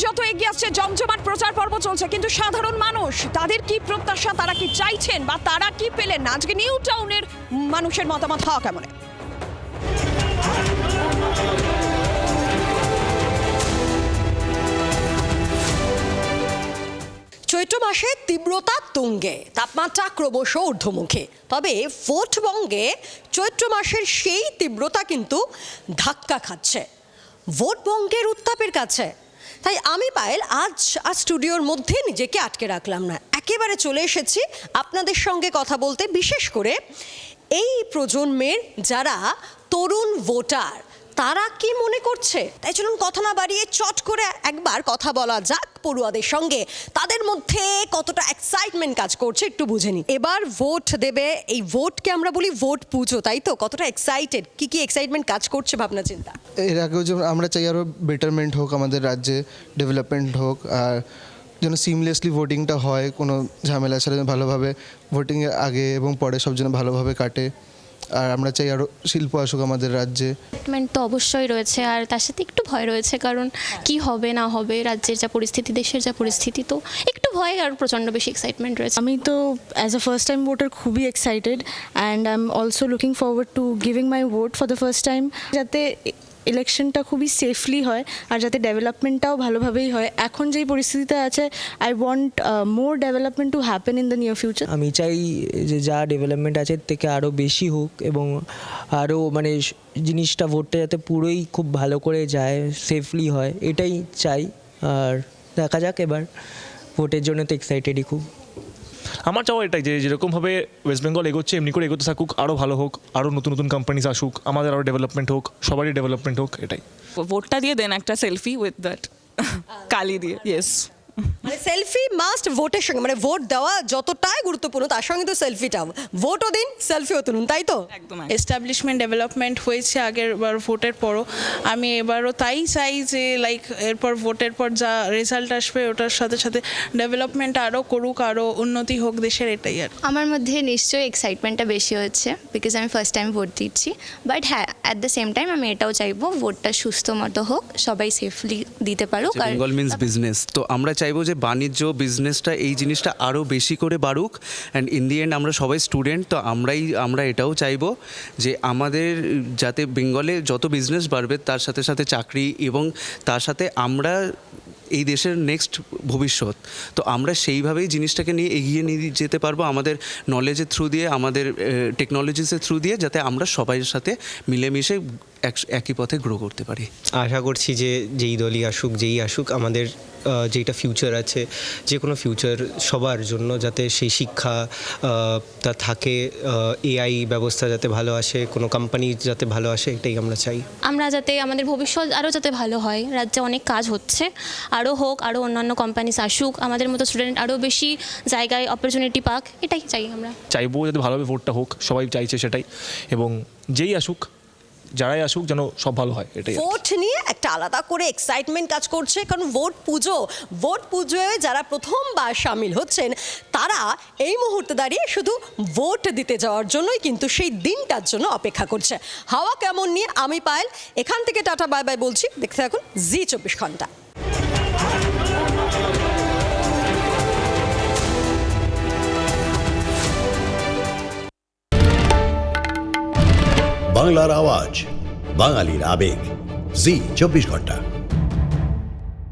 যত এগিয়ে আসছে, জমজমাট প্রচার পর্ব চলছে, কিন্তু সাধারণ মানুষ তাদের কি প্রত্যাশা, তারা কি চাইছেন বা তারা কি পেলেন না, আজকে নিউ টাউনের মানুষের মতামত হওয়া কেমন? চৈত্র মাসে তীব্রতা তুঙ্গে, তাপমাত্রা ক্রমশ ঊর্ধ্বমুখী। তবে ভোটবঙ্গে চৈত্র মাসের সেই তীব্রতা কিন্তু ধাক্কা খাচ্ছে ভোটবঙ্গের উত্তাপের কাছে। তাই আমি পায়েল আজ স্টুডিওর মধ্যে নিজেকে আটকে রাখলাম না, একেবারে চলে এসেছি আপনাদের সঙ্গে কথা বলতে, বিশেষ করে এই প্রজন্মের যারা তরুণ ভোটার, তারা কি মনে করছে। তাই চলুন কথা না বাড়িয়ে চট করে একবার কথা বলা যাক পড়ুয়াদের সঙ্গে, তাদের মধ্যে কতটা এক্সাইটমেন্ট কাজ করছে একটু বুঝে নি। এবার ভোট দেবে, এই ভোটকে আমরা বলি ভোট পুজো, তাই তো? কতটা এক্সাইটেড, কি কি এক্সাইটমেন্ট কাজ করছে ভাবনা চিন্তা? এর আগেও যেমন আমরা চাই আরও বেটারমেন্ট হোক, আমাদের রাজ্যে ডেভেলপমেন্ট হোক, আর যেন সিমলেসলি ভোটিংটা হয়, কোনো ঝামেলা ছাড়া ভালোভাবে ভোটিংয়ের আগে এবং পরে সব যেন ভালোভাবে কাটে। আর আমরা চাই আরও শিল্প আসুক আমাদের রাজ্যে। এক্সাইটমেন্ট তো অবশ্যই রয়েছে, আর তার সাথে একটু ভয় রয়েছে, কারণ কি হবে না হবে, রাজ্যের যা পরিস্থিতি, দেশের যা পরিস্থিতি, তো একটু ভয় আর প্রচণ্ড বেশি এক্সাইটমেন্ট রয়েছে। আমি তো as a first time voter খুবই excited, and I am also looking forward to giving my vote for the first time, যাতে ইলেকশনটা খুবই সেফলি হয় আর যাতে ডেভেলপমেন্টটাও ভালোভাবেই হয়। এখন যেই পরিস্থিতিতে আছে, I want more development to happen in the near future. আমি চাই যে যা ডেভেলপমেন্ট আছে এর থেকে আরও বেশি হোক, এবং আরও মানে জিনিসটা ভোটটা যাতে পুরোই খুব ভালো করে যায়, সেফলি হয়, এটাই চাই। আর দেখা যাক, এবার ভোটের জন্য তো এক্সাইটেডই খুব। আমার চাওয়া এটাই যে যেরকমভাবে ওয়েস্ট বেঙ্গল এগোচ্ছে এমনি করে এগোতে থাকুক, আরও ভালো হোক, আরও নতুন নতুন কোম্পানিজ আসুক, আমাদের আরও ডেভেলপমেন্ট হোক, সবারই ডেভেলপমেন্ট হোক, এটাই। ভোটটা দিয়ে দেন একটা সেলফি উইথ দ্যাট কালি দিয়ে, ইয়েস। মানে সেলফি মাস্ট ভোটের সঙ্গে, মানে ভোট দেওয়া যতটাই গুরুত্বপূর্ণ তার সঙ্গে তো সেলফিটাও, ভোটও দিন সেলফিও তুলুন, তাই তো? একদম। এস্টাবলিশমেন্ট ডেভেলপমেন্ট হয়েছে আগের বার ভোটের পরও, আমি এবারও তাই চাই যে লাইক এরপর ভোটের পর যা রেজাল্ট আসবে ওটার সাথে সাথে ডেভেলপমেন্ট আরও করুক, আরও উন্নতি হোক দেশের, এটাই আর। আমার মধ্যে নিশ্চয়ই এক্সাইটমেন্টটা বেশি হচ্ছে, বিকজ আমি ফার্স্ট টাইম ভোট দিচ্ছি। বাট হ্যাঁ, অ্যাট দ্য সেম টাইম আমি এটাও চাইবো ভোটটা সুস্থ মতো হোক, সবাই সেফলি দিতে পারুক। আর বেঙ্গল মিন্স বিজনেস, তো আমরা চাইবো যে বাণিজ্য বিজনেসটা এই জিনিসটা আরও বেশি করে বাড়ুক। অ্যান্ড ইন দি এন্ড আমরা সবাই স্টুডেন্ট, তো আমরা এটাও চাইবো যে আমাদের যাতে বেঙ্গলে যত বিজনেস বাড়বে তার সাথে সাথে চাকরি, এবং তার সাথে আমরা এই দেশের নেক্সট ভবিষ্যৎ, তো আমরা সেইভাবেই জিনিসটাকে নিয়ে এগিয়ে নিয়ে যেতে পারবো আমাদের নলেজের থ্রু দিয়ে, আমাদের টেকনোলজিসের থ্রু দিয়ে, যাতে আমরা সবাই সাথে মিলেমিশে একই পথে গ্রো করতে পারি। আশা করছি যে যেই দলই আসুক, যেই আসুক, আমাদের যেটা ফিউচার আছে, যে কোনো ফিউচার সবার জন্য যাতে সেই শিক্ষা তা থাকে, এআই ব্যবস্থা যাতে ভালো আসে, কোনো কোম্পানি যাতে ভালো আসে, এটাই আমরা চাই। আমরা যাতে আমাদের ভবিষ্যৎ আরও যাতে ভালো হয়, রাজ্যে অনেক কাজ হচ্ছে, আরও হোক, আরও অন্যান্য কোম্পানিজ আসুক, আমাদের মতো স্টুডেন্ট আরও বেশি জায়গায় অপরচুনিটি পাক, এটাই চাই আমরা। চাইবো যাতে ভালোভাবে ভোটটা হোক, সবাই চাইছে সেটাই, এবং যেই আসুক, যারাই আসুক যেন সব ভালো হয়, এটাই। ভোট নিয়ে একটা আলাদা করে এক্সাইটমেন্ট কাজ করছে, কারণ ভোট পুজোয় যারা প্রথমবার সামিল হচ্ছেন তারা এই মুহূর্তে দাঁড়িয়ে শুধু ভোট দিতে যাওয়ার জন্যই কিন্তু সেই দিনটার জন্য অপেক্ষা করছে। হাওয়া কেমন নিয়ে আমি পায়েল এখান থেকে টাটা বাই বাই বলছি, দেখতে থাকুন জি24 ঘন্টা। বাংলার আওয়াজ, বাঙালির আবেগ, জি24 ঘন্টা।